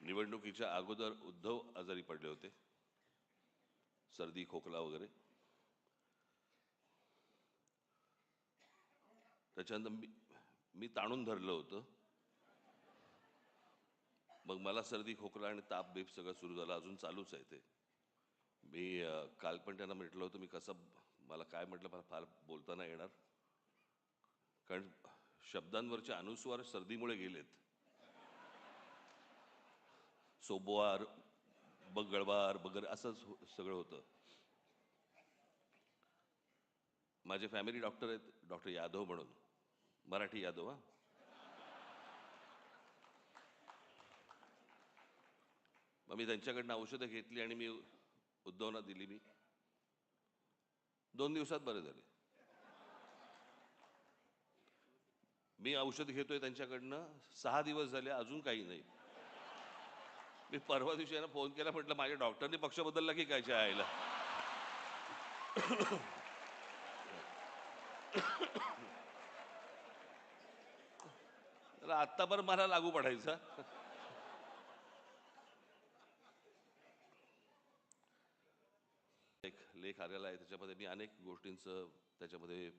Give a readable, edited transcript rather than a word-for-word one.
निवडणुकीच्या अगोदर उद्धव आजारी पडले होते, सर्दी खोकला वगैरे. त्याच्यानंतर मी ताणून धरलं होतं. मग मला सर्दी खोकला आणि ताप बीप सगळं सुरू झालं, अजून चालूच आहे ते. मी काल पण त्यांना म्हटलं होतं, मला काय म्हटलं, मला फार बोलता नाही येणार, कारण शब्दांवरचे अनुस्वार सर्दीमुळे गेलेत. सोबवार, बगळवार वगैरे असं सगळं होतं. माझे फॅमिली डॉक्टर आहेत, डॉक्टर यादव म्हणून, मराठी यादव. हा, मग मी त्यांच्याकडनं औषधं घेतली आणि मी उद्धवना दिली. मी 2 दिवसात बरे झाले. मी औषध घेतोय त्यांच्याकडनं 6 दिवस झाले, अजून काही नाही. मी परवा दिवशी यांना फोन केला, म्हटलं माझ्या डॉक्टरनी पक्ष बदलला की काय आईला. आत्ता पण मला लागू पडायचा. एक लेख आलेला आहे, त्याच्यामध्ये मी अनेक गोष्टींचं त्याच्यामध्ये